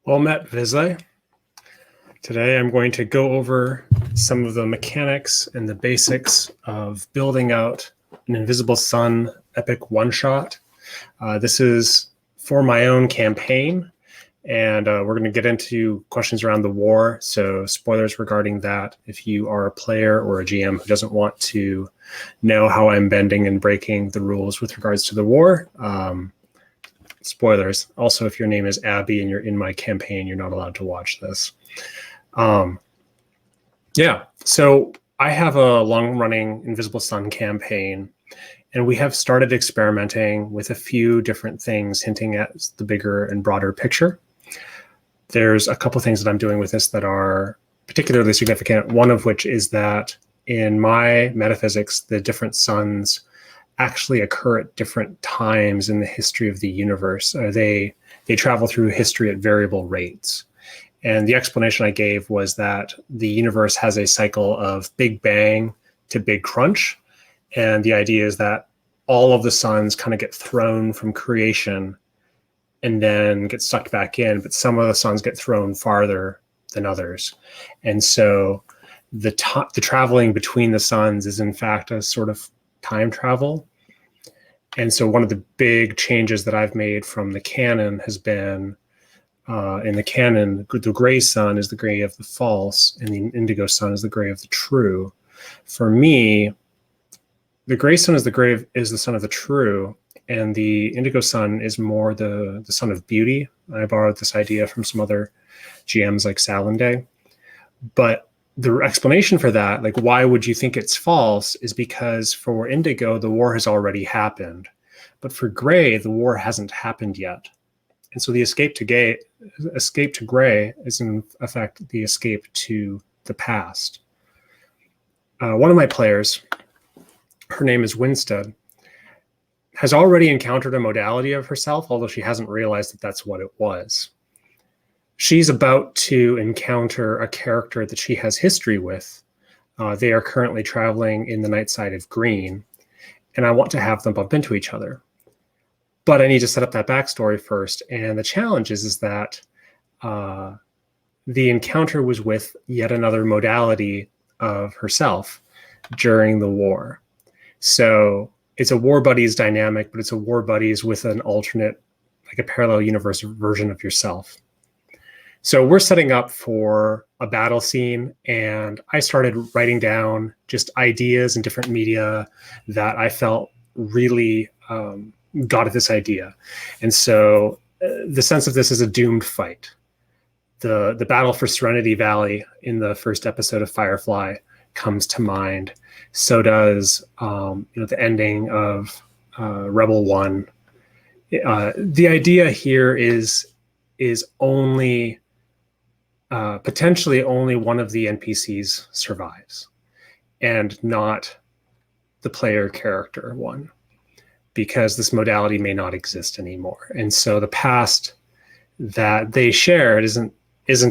Well met, Vizle. Today I'm going to go over some of the mechanics and the basics of building out an Invisible Sun epic one-shot. This is for my own campaign, and we're going to get into questions around the war, so spoilers regarding that if you are a player or a GM who doesn't want to know how I'm bending and breaking the rules with regards to the war. Spoilers. Also, if your name is Abby and you're in my campaign, you're not allowed to watch this. So I have a long-running Invisible Sun campaign, and we have started experimenting with a few different things hinting at the bigger and broader picture. There's a couple things that I'm doing with this that are particularly significant, one of which is that in my metaphysics, the different suns actually occur at different times in the history of the universe. They travel through history at variable rates. And the explanation I gave was that the universe has a cycle of Big Bang to Big Crunch. And the idea is that all of the suns kind of get thrown from creation and then get sucked back in, but some of the suns get thrown farther than others. And so the traveling between the suns is in fact a sort of time travel. And so one of the big changes that I've made from the canon has been, in the canon, the gray sun is the gray of the false, and the indigo sun is the gray of the true. For me, the gray sun is the sun of the true, and the indigo sun is more the sun of beauty. I borrowed this idea from some other GMs like Salanday. But the explanation for that, like why would you think it's false, is because for indigo, the war has already happened. But for gray, the war hasn't happened yet. And so the escape to gray is in effect the escape to the past. One of my players, her name is Winstead, has already encountered a modality of herself, although she hasn't realized that that's what it was. She's about to encounter a character that she has history with. They are currently traveling in the night side of green, and I want to have them bump into each other. But I need to set up that backstory first. And the challenge is that the encounter was with yet another modality of herself during the war. So it's a war buddies dynamic, but it's a war buddies with an alternate, like a parallel universe version of yourself. So we're setting up for a battle scene, and I started writing down just ideas and different media that I felt really got at this idea. And so the sense of this is a doomed fight. The battle for Serenity Valley in the first episode of Firefly comes to mind. So does the ending of Rebel One. The idea here is only potentially only one of the NPCs survives, and not the player character one, because this modality may not exist anymore. And so the past that they shared isn't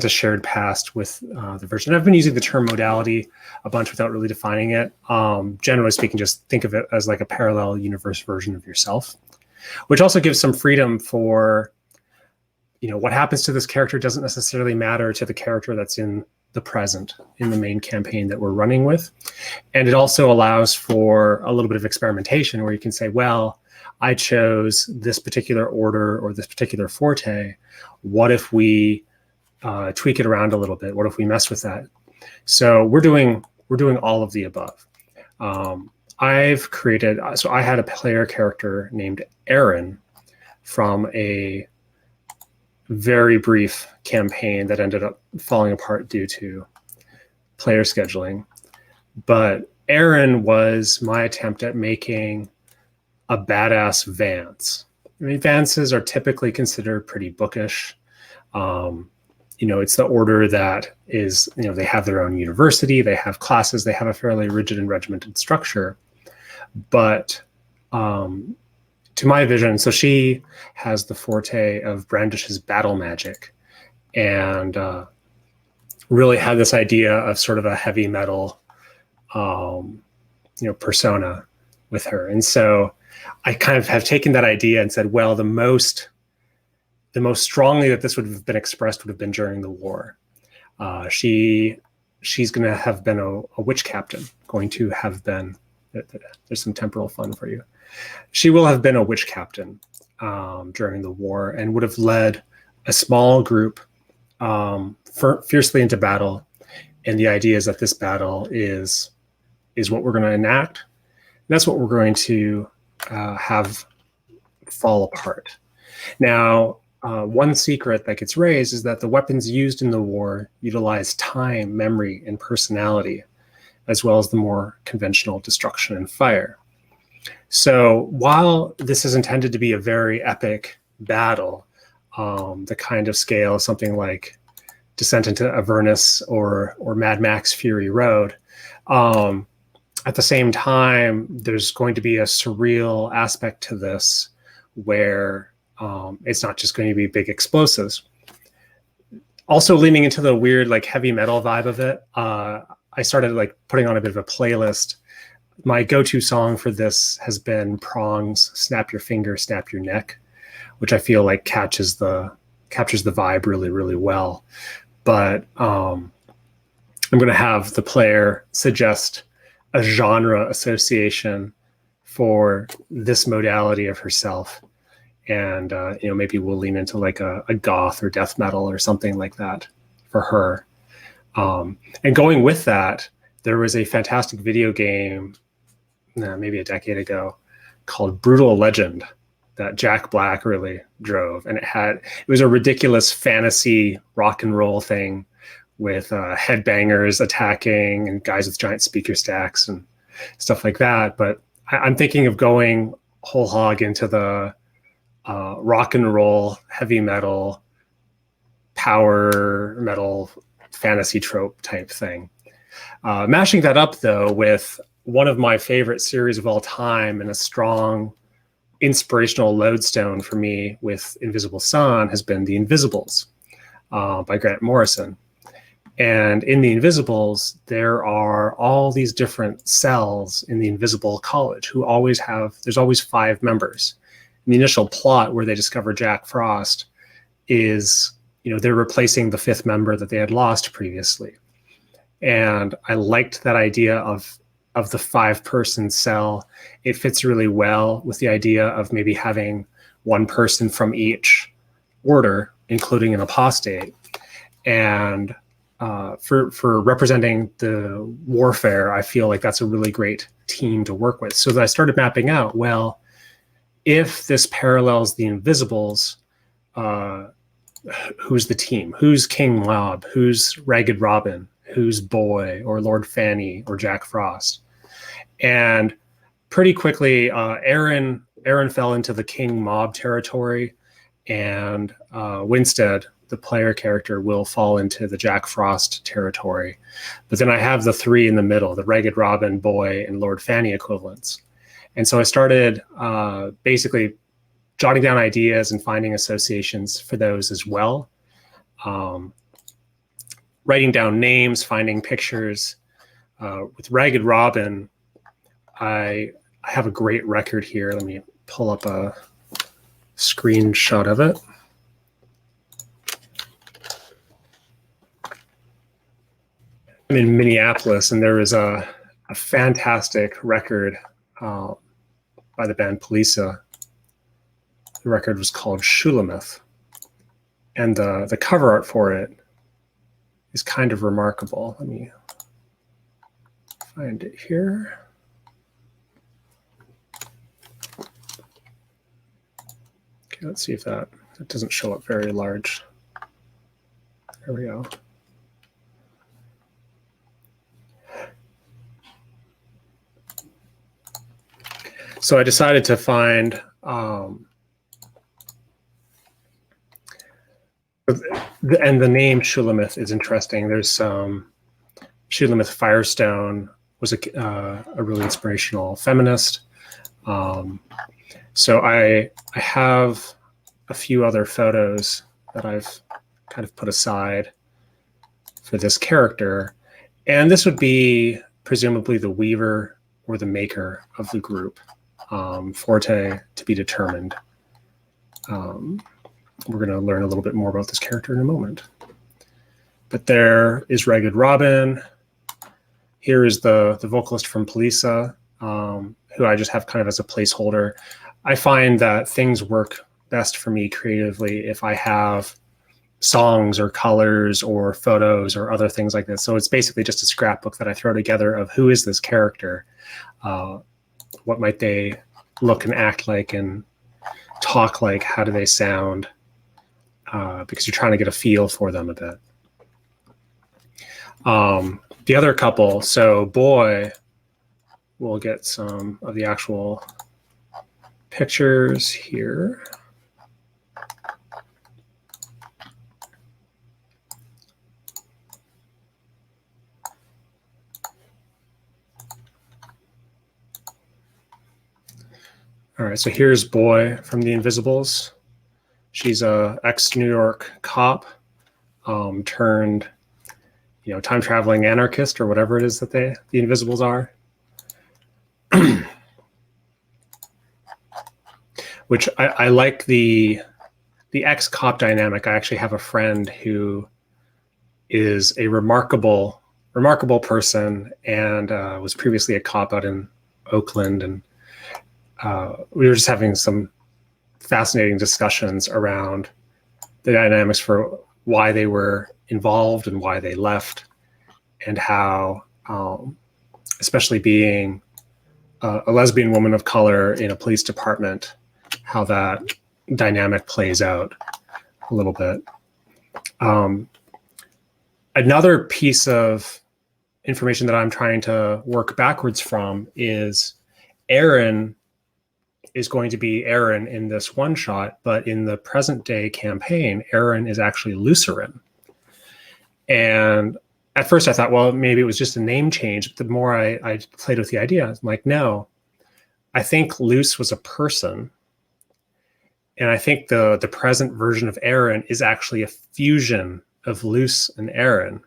a shared past with the version. I've been using the term modality a bunch without really defining it. Generally speaking, just think of it as like a parallel universe version of yourself, which also gives some freedom for, what happens to this character doesn't necessarily matter to the character that's in the present, in the main campaign that we're running with. And it also allows for a little bit of experimentation where you can say, well, I chose this particular order or this particular forte. What if we tweak it around a little bit? What if we mess with that? So we're doing all of the above. I had a player character named Aaron from a very brief campaign that ended up falling apart due to player scheduling. But Aaron was my attempt at making a badass Vance. I mean, Vances are typically considered pretty bookish. It's the order that is, they have their own university, they have classes, they have a fairly rigid and regimented structure. But to my vision, so she has the forte of Brandish's battle magic, and really had this idea of sort of a heavy metal, persona with her. And so I kind of have taken that idea and said, well, the most the most strongly that this would have been expressed would have been during the war. She's going to have been a witch captain, going to have been, there's some temporal fun for you. She will have been a witch captain during the war and would have led a small group fiercely into battle. And the idea is that this battle is what we're going to enact. And that's what we're going to have fall apart. Now, one secret that gets raised is that the weapons used in the war utilize time, memory, and personality, as well as the more conventional destruction and fire. So while this is intended to be a very epic battle, the kind of scale, something like Descent into Avernus or Mad Max Fury Road, at the same time, there's going to be a surreal aspect to this where it's not just going to be big explosives. Also leaning into the weird like heavy metal vibe of it, I started like putting on a bit of a playlist. My go-to song for this has been Prong's Snap Your Finger, Snap Your Neck, which I feel like captures the vibe really, really well. But I'm going to have the player suggest a genre association for this modality of herself. And, maybe we'll lean into like a goth or death metal or something like that for her. And going with that, there was a fantastic video game, maybe a decade ago, called Brutal Legend that Jack Black really drove. And it was a ridiculous fantasy rock and roll thing with headbangers attacking and guys with giant speaker stacks and stuff like that. But I'm thinking of going whole hog into the rock and roll, heavy metal, power metal, fantasy trope type thing. Mashing that up, though, with one of my favorite series of all time and a strong inspirational lodestone for me with Invisible Son has been The Invisibles by Grant Morrison. And in The Invisibles, there are all these different cells in the Invisible College there's always 5 members. And the initial plot where they discover Jack Frost is, they're replacing the 5th member that they had lost previously. And I liked that idea of the 5-person cell. It fits really well with the idea of maybe having one person from each order, including an apostate. And for representing the warfare, I feel like that's a really great team to work with. So that I started mapping out, well, if this parallels the Invisibles, who's the team? Who's King Mob? Who's Ragged Robin? Who's Boy or Lord Fanny or Jack Frost? And pretty quickly, Aaron fell into the King Mob territory, and Winstead, the player character, will fall into the Jack Frost territory. But then I have the 3 in the middle, the Ragged Robin, Boy, and Lord Fanny equivalents. And so I started basically jotting down ideas and finding associations for those as well. Writing down names, finding pictures. With Ragged Robin, I have a great record here. Let me pull up a screenshot of it. I'm in Minneapolis, and there is a fantastic record by the band Polisa. The record was called Shulamith, and the cover art for it is kind of remarkable. Let me find it here. Okay, let's see if that doesn't show up very large. There we go. So I decided to find and the name Shulamith is interesting. There's Shulamith Firestone was a really inspirational feminist. So I have a few other photos that I've kind of put aside for this character. And this would be presumably the weaver or the maker of the group, forte to be determined. we're going to learn a little bit more about this character in a moment. But there is Ragged Robin. Here is the vocalist from Polisa, who I just have kind of as a placeholder. I find that things work best for me creatively if I have songs or colors or photos or other things like this. So it's basically just a scrapbook that I throw together of who is this character, what might they look and act like and talk like, how do they sound, because you're trying to get a feel for them a bit. The other couple, so Boy, we'll get some of the actual pictures here. All right, so here's Boy from The Invisibles. She's a ex-New York cop turned, time-traveling anarchist or whatever it is that the Invisibles are. Which I like the ex-cop dynamic. I actually have a friend who is a remarkable person and was previously a cop out in Oakland, and we were just having some fascinating discussions around the dynamics for why they were involved and why they left, and how, especially being a lesbian woman of color in a police department, how that dynamic plays out a little bit. Another piece of information that I'm trying to work backwards from is Aaron is going to be Aaron in this one shot, but in the present day campaign, Aaron is actually Lucerin. And at first I thought, well, maybe it was just a name change. But the more I played with the idea, I'm like, no, I think Luce was a person. And I think the present version of Aaron is actually a fusion of Luce and Aaron.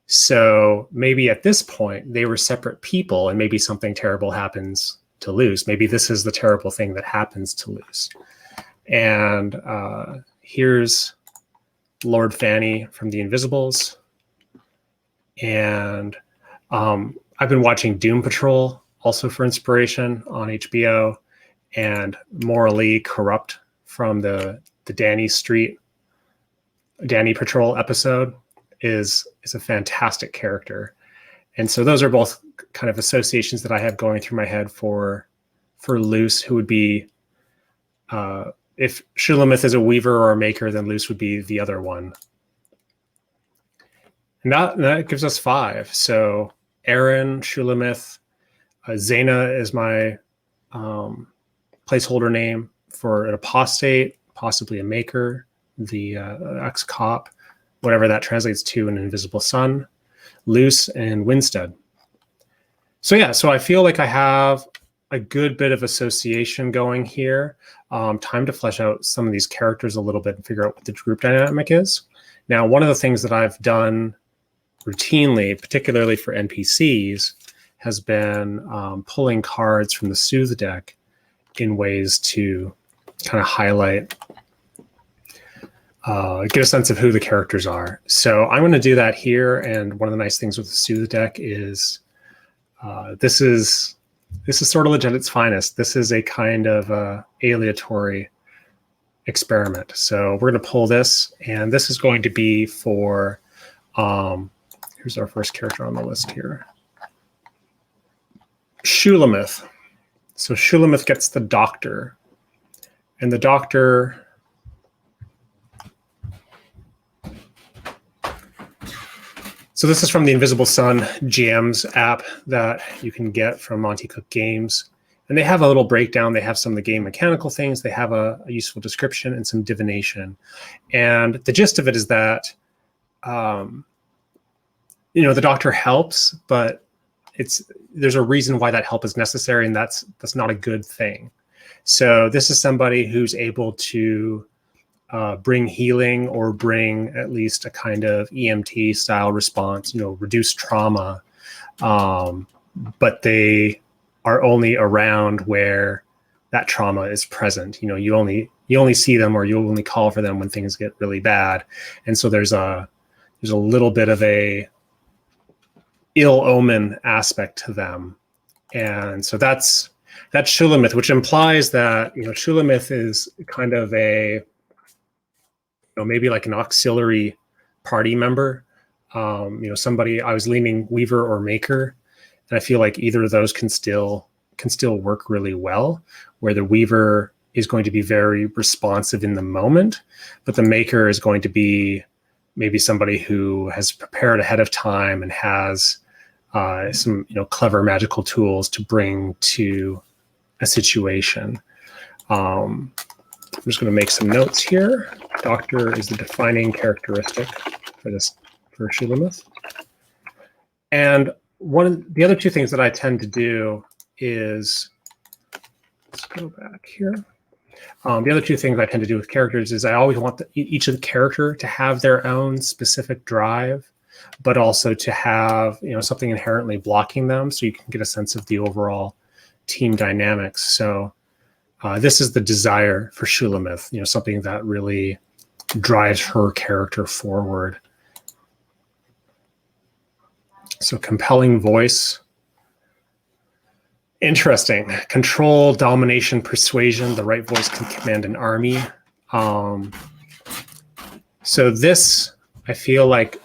So maybe at this point they were separate people, and maybe something terrible happens to Luce. Maybe this is the terrible thing that happens to Luce. And here's Lord Fanny from The Invisibles. And I've been watching Doom Patrol also for inspiration on HBO, and Morally Corrupt from the Danny Patrol episode is a fantastic character. And so those are both kind of associations that I have going through my head for Luce, who would be, if Shulamith is a weaver or a maker, then Luce would be the other one. And that gives us 5. So Aaron, Shulamith, Zaina is my placeholder name for an apostate, possibly a maker, the ex-cop, whatever that translates to, an invisible sun, Luce, and Winstead. So yeah, so I feel like I have a good bit of association going here. Time to flesh out some of these characters a little bit and figure out what the group dynamic is. Now, one of the things that I've done routinely, particularly for NPCs, has been pulling cards from the Soothe deck in ways to kind of highlight, get a sense of who the characters are. So I'm going to do that here. And one of the nice things with the Soothe deck is this is sortilege at its finest. This is a kind of aleatory experiment. So we're going to pull this, and this is going to be for, here's our first character on the list here, Shulamith. So Shulamith gets the doctor, and the doctor, so this is from the Invisible Sun GMs app that you can get from Monty Cook Games. And they have a little breakdown. They have some of the game mechanical things. They have a useful description and some divination. And the gist of it is that, the doctor helps, but there's a reason why that help is necessary, and that's not a good thing. So this is somebody who's able to bring healing, or bring at least a kind of EMT style response, reduce trauma, but they are only around where that trauma is present. You you only see them or you only call for them when things get really bad. And so there's a little bit of a ill omen aspect to them. And so that's Shulamith, which implies that, Shulamith is kind of a, maybe like an auxiliary party member. Somebody, I was leaning Weaver or Maker, and I feel like either of those can still work really well, where the Weaver is going to be very responsive in the moment, but the Maker is going to be maybe somebody who has prepared ahead of time and has some clever magical tools to bring to a situation. I'm just going to make some notes here. Doctor is the defining characteristic for Shulamith. And one of the other two things that I tend to do is, let's go back here. The other two things I tend to do with characters is I always want each of the character to have their own specific drive, but also to have something inherently blocking them, so you can get a sense of the overall team dynamics. So this is the desire for Shulamith, something that really drives her character forward. So compelling voice. Interesting. Control, domination, persuasion. The right voice can command an army. So this, I feel like,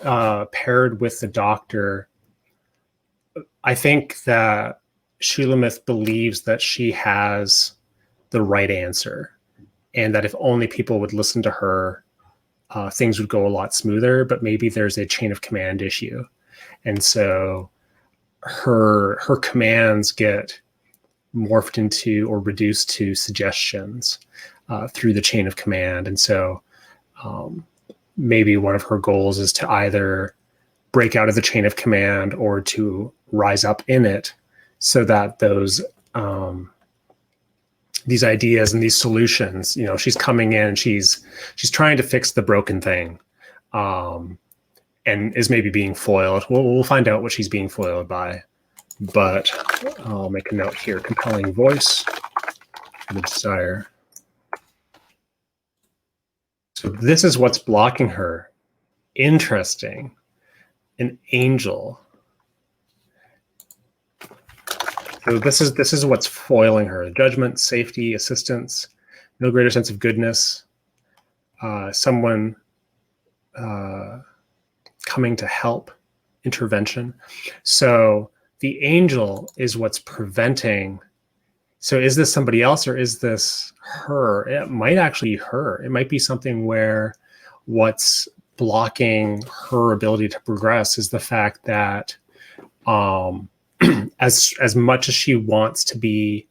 paired with the Doctor, I think that Shulamith believes that she has the right answer, and that if only people would listen to her, things would go a lot smoother, but maybe there's a chain of command issue. And so her commands get morphed into or reduced to suggestions through the chain of command. And so maybe one of her goals is to either break out of the chain of command or to rise up in it, so that those these ideas and these solutions, she's coming in, she's trying to fix the broken thing, and is maybe being foiled. We'll find out what she's being foiled by, but I'll make a note here. Compelling voice and the desire. So this is what's blocking her. Interesting. An angel. So this is what's foiling her. Judgment, safety, assistance, no greater sense of goodness, someone coming to help, intervention. So the angel is what's preventing. So is this somebody else or is this her? It might actually be her. It might be something where what's blocking her ability to progress is the fact that as much as she wants to be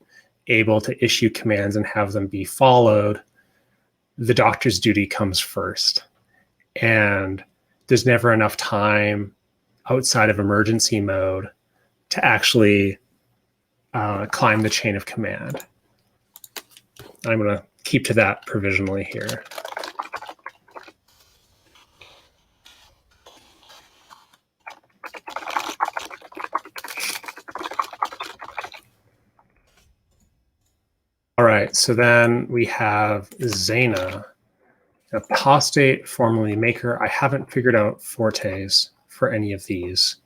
able to issue commands and have them be followed, the Doctor's duty comes first. And there's never enough time outside of emergency mode to actually climb the chain of command. I'm going to keep to that provisionally here. All right, so then we have Zaina, apostate, formerly maker. I haven't figured out fortes for any of these.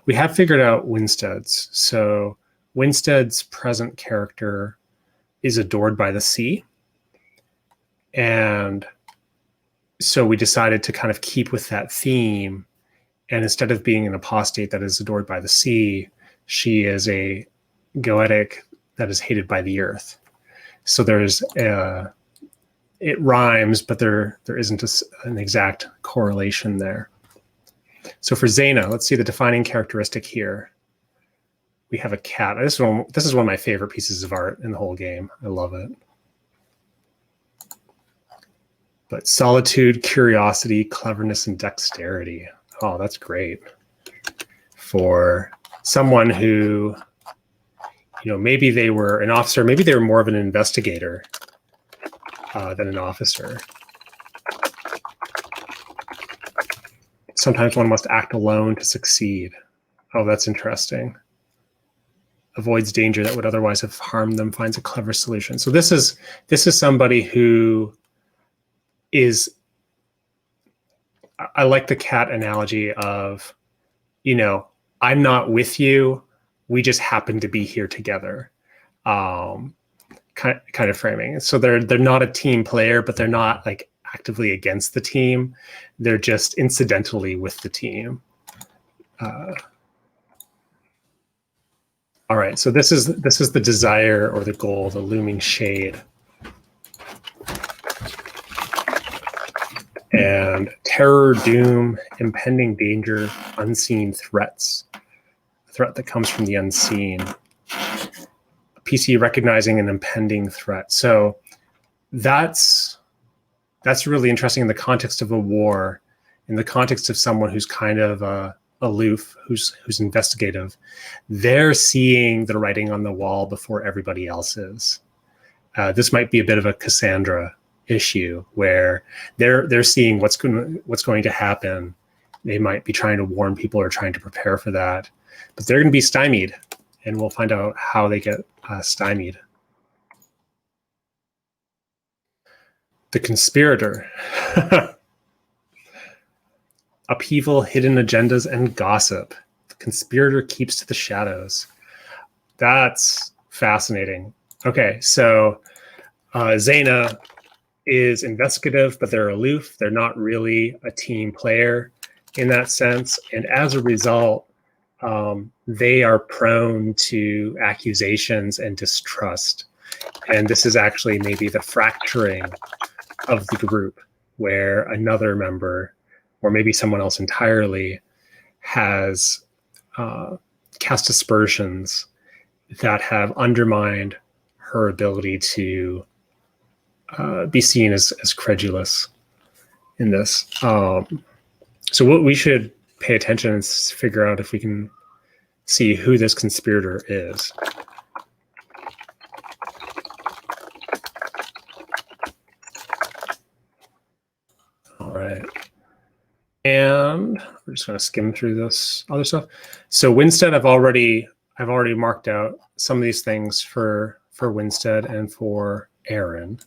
We have figured out Winstead's. So Winstead's present character is adored by the sea. And so we decided to kind of keep with that theme. And instead of being an apostate that is adored by the sea, she is a goetic that is hated by the earth. So there's it rhymes, but there isn't an exact correlation there. So for Zaina, let's see the defining characteristic here. We have a cat. This is one of my favorite pieces of art in the whole game. I love it. But solitude, curiosity, cleverness, and dexterity. Oh, that's great. For someone who, maybe they were an officer, maybe they were more of an investigator than an officer. Sometimes one must act alone to succeed. Oh, that's interesting. avoids danger that would otherwise have harmed them, finds a clever solution. So this is somebody who is, I like the cat analogy of, I'm not with you, we just happen to be here together. Kind of framing. So they're not a team player, but they're not like actively against the team. They're just incidentally with the team. All right, so this is the desire or the goal, the looming shade. And terror, doom, impending danger, unseen threats. A threat that comes from the unseen. A PC recognizing an impending threat. So that's really interesting in the context of a war, in the context of someone who's kind of aloof, who's investigative. They're seeing the writing on the wall before everybody else is. This might be a bit of a Cassandra issue where they're seeing what's going to happen. They might be trying to warn people or trying to prepare for that, but they're going to be stymied, and we'll find out how they get stymied. The conspirator. Upheaval, hidden agendas, and gossip. The conspirator keeps to the shadows. That's fascinating. Okay, so Zaina is investigative, but they're aloof. They're not really a team player in that sense. And as a result, they are prone to accusations and distrust. And this is actually maybe the fracturing of the group, where another member, or maybe someone else entirely, has cast aspersions that have undermined her ability to be seen as credulous in this. So what we should pay attention and figure out if we can see who this conspirator is. All right. And we're just going to skim through this other stuff. So Winstead, I've already marked out some of these things for Winstead and for Aaron.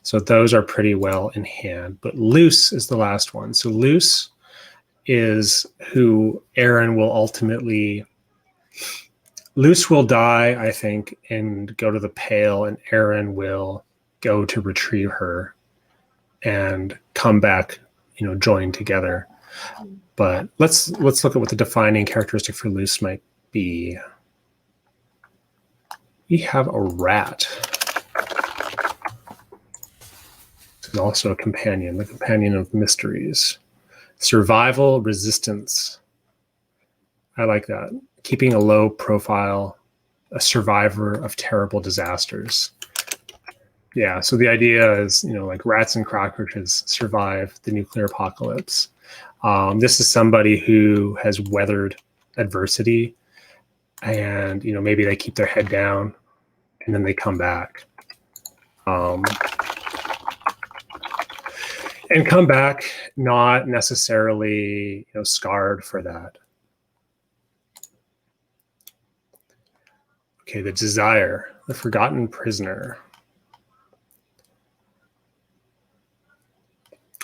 So those are pretty well in hand. But Luce is the last one. So Luce is who Aaron will ultimately... Luce will die, I think, and go to the Pale, and Aaron will go to retrieve her and come back, join together. But let's look at what the defining characteristic for Luce might be. We have a rat. This is also a companion, the companion of mysteries. Survival, resistance. I like that. Keeping a low profile, a survivor of terrible disasters. Yeah, so the idea is, like rats and cockroaches survive the nuclear apocalypse. This is somebody who has weathered adversity, and maybe they keep their head down and then they come back. And come back not necessarily scarred for that. Okay, the desire, the forgotten prisoner.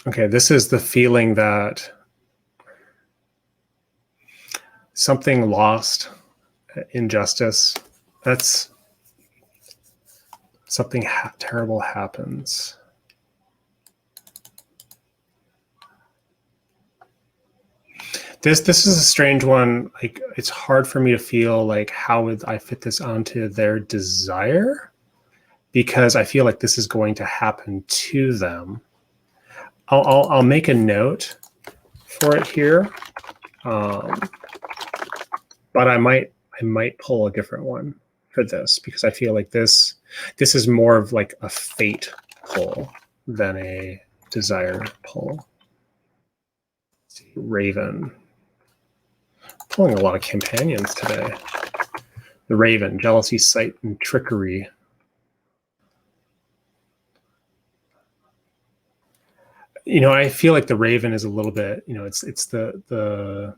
Okay, this is the feeling that something lost, injustice, that's something terrible happens. This is a strange one. Like, it's hard for me to feel like how would I fit this onto their desire, because I feel like this is going to happen to them. I'll make a note for it here, but I might pull a different one for this, because I feel like this is more of like a fate pull than a desire pull. Let's see, Raven. Pulling a lot of companions today. The Raven, jealousy, sight, and trickery. I feel like the Raven is a little bit, it's the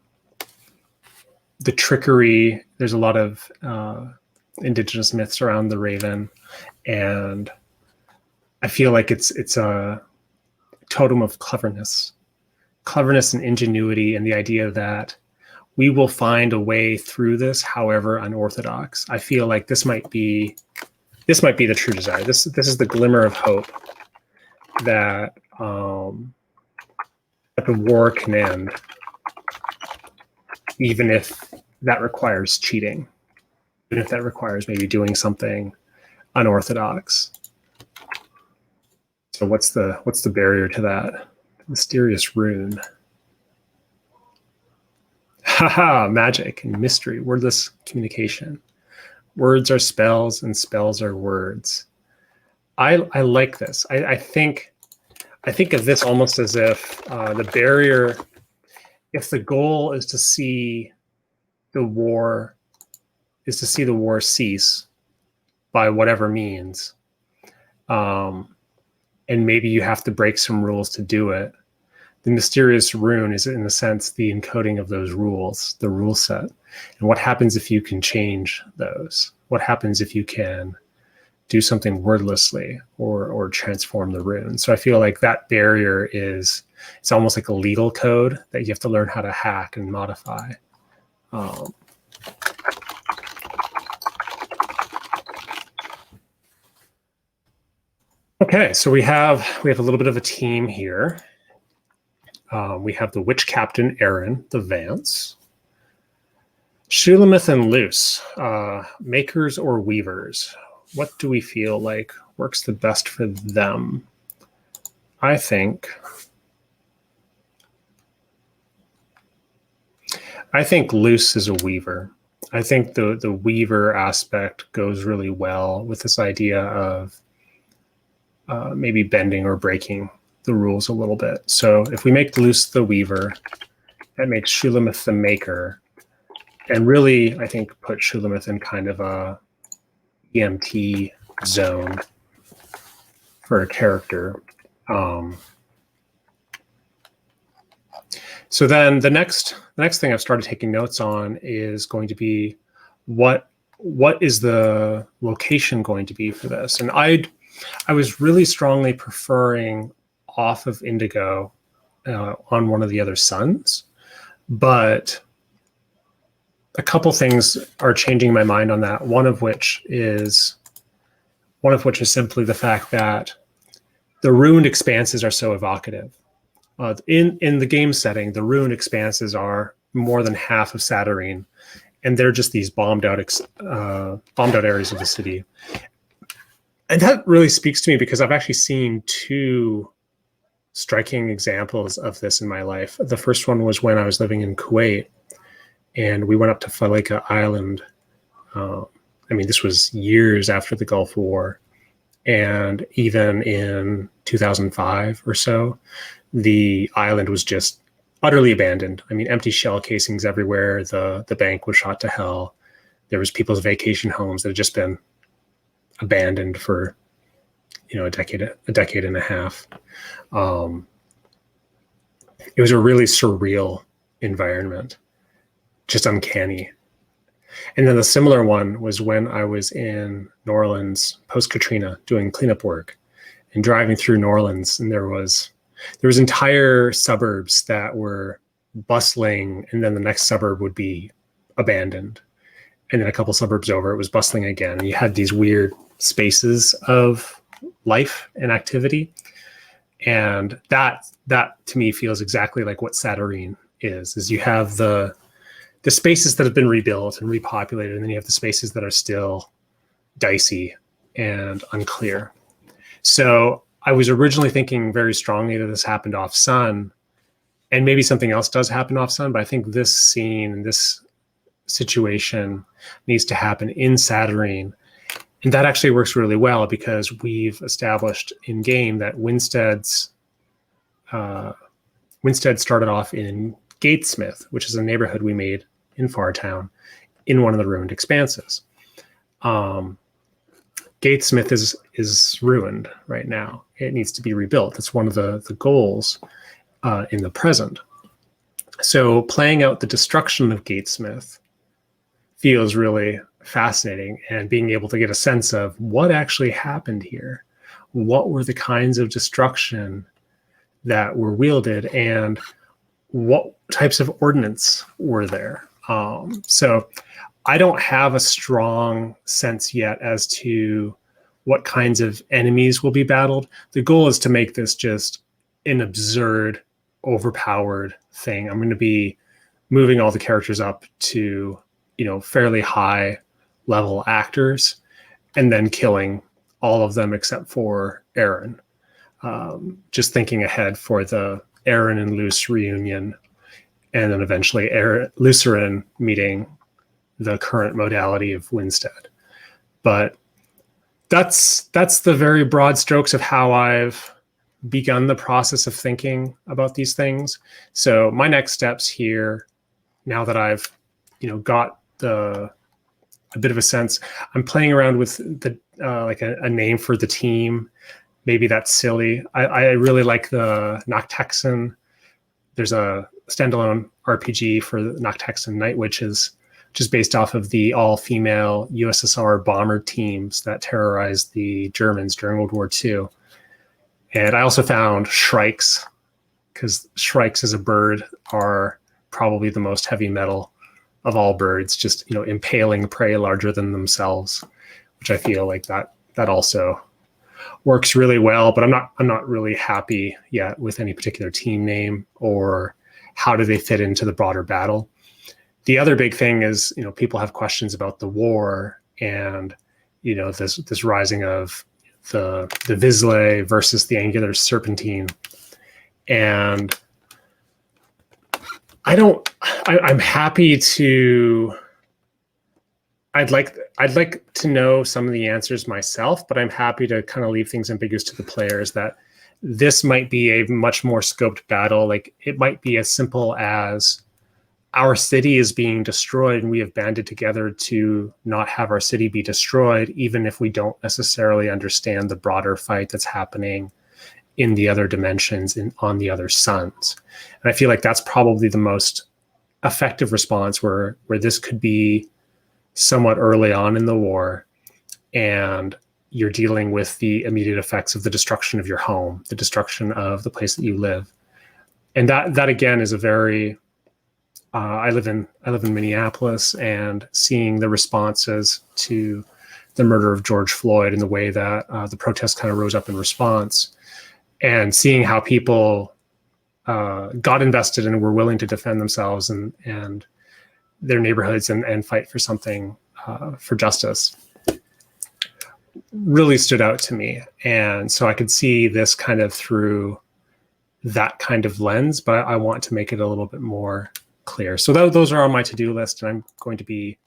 trickery. There's a lot of indigenous myths around the raven, and I feel like it's a totem of cleverness and ingenuity, and the idea that we will find a way through this, however unorthodox. I feel like this might be the true desire. This is the glimmer of hope that that the war can end, even if that requires cheating, even if that requires maybe doing something unorthodox. So what's the barrier to that? Mysterious rune. Haha, magic and mystery, wordless communication. Words are spells and spells are words. I like this. I think of this almost as if the barrier, if the goal is to see the war cease by whatever means, and maybe you have to break some rules to do it, the mysterious rune is, in a sense, the encoding of those rules, the rule set. And what happens if you can change those? What happens if you can do something wordlessly or transform the rune? So I feel like that barrier it's almost like a legal code that you have to learn how to hack and modify. Okay, so we have a little bit of a team here. We have the witch captain Aaron, the Vance, Shulamith and Luce, makers or weavers. What do we feel like works the best for them? I think Luce is a weaver. I think the weaver aspect goes really well with this idea of maybe bending or breaking the rules a little bit. So if we make Luce the weaver, that makes Shulamith the maker, and really, I think, put Shulamith in kind of a EMT zone for a character. So then the next thing I've started taking notes on is going to be what is the location going to be for this? And I was really strongly preferring off of Indigo on one of the other suns, but a couple things are changing my mind on that. One of which is simply the fact that the ruined expanses are so evocative. In the game setting, the ruined expanses are more than half of Satyrine, and they're just these bombed out areas of the city. And that really speaks to me because I've actually seen two striking examples of this in my life. The first one was when I was living in Kuwait, and we went up to Faleka Island. This was years after the Gulf War, and even in 2005 or so, the island was just utterly abandoned. I mean, empty shell casings everywhere. The bank was shot to hell. There was people's vacation homes that had just been abandoned for, a decade and a half. It was a really surreal environment, just uncanny. And then the similar one was when I was in New Orleans post-Katrina doing cleanup work and driving through New Orleans, and there was entire suburbs that were bustling, and then the next suburb would be abandoned. And then a couple suburbs over, it was bustling again. And you had these weird spaces of life and activity. And that to me feels exactly like what Satyrine is you have the spaces that have been rebuilt and repopulated, and then you have the spaces that are still dicey and unclear. So I was originally thinking very strongly that this happened off Sun, and maybe something else does happen off Sun, but I think this scene, this situation needs to happen in Satyrine. And that actually works really well because we've established in game that Winstead started off in Gatesmith, which is a neighborhood we made in Fartown in one of the ruined expanses. Gatesmith is ruined right now. It needs to be rebuilt. That's one of the goals in the present. So playing out the destruction of Gatesmith feels really fascinating, and being able to get a sense of what actually happened here. What were the kinds of destruction that were wielded, and what types of ordnance were there? So I don't have a strong sense yet as to what kinds of enemies will be battled. The goal is to make this just an absurd, overpowered thing. I'm going to be moving all the characters up to, fairly high level actors, and then killing all of them except for Aaron. Just thinking ahead for the Aaron and Luce reunion, and then eventually Lucerin meeting the current modality of Winstead. But that's the very broad strokes of how I've begun the process of thinking about these things. So my next steps here, now that I've got a bit of a sense, I'm playing around with the like a name for the team. Maybe that's silly. I really like the Noctexan. There's a standalone RPG for the Noctexan Night Witches, just based off of the all-female USSR bomber teams that terrorized the Germans during World War II. And I also found shrikes, because shrikes as a bird are probably the most heavy metal of all birds, just impaling prey larger than themselves, which I feel like that also works really well. But I'm not really happy yet with any particular team name or how do they fit into the broader battle. The other big thing is, people have questions about the war and, this rising of the Vizsla versus the Angular Serpentine. And I'm happy to, I'd like to know some of the answers myself, but I'm happy to kind of leave things ambiguous to the players, that this might be a much more scoped battle. Like, it might be as simple as our city is being destroyed and we have banded together to not have our city be destroyed, even if we don't necessarily understand the broader fight that's happening in the other dimensions and on the other suns. And I feel like that's probably the most effective response, where this could be somewhat early on in the war, and you're dealing with the immediate effects of the destruction of your home, the destruction of the place that you live. And that again is a very, I live in Minneapolis, and seeing the responses to the murder of George Floyd and the way that the protests kind of rose up in response, and seeing how people got invested and were willing to defend themselves and their neighborhoods and fight for something, for justice, really stood out to me. And so I could see this kind of through that kind of lens, but I want to make it a little bit more clear. So those are on my to-do list, and I'm going to be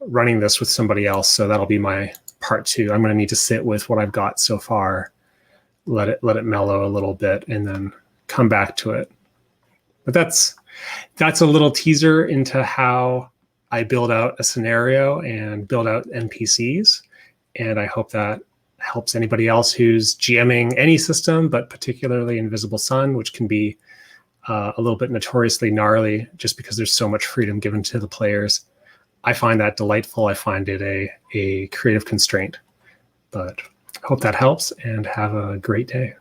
running this with somebody else. So that'll be my part 2. I'm going to need to sit with what I've got so far, let it mellow a little bit, and then come back to it. But that's a little teaser into how I build out a scenario and build out NPCs. And I hope that helps anybody else who's GMing any system, but particularly Invisible Sun, which can be a little bit notoriously gnarly just because there's so much freedom given to the players. I find that delightful. I find it a creative constraint. But hope that helps, and have a great day.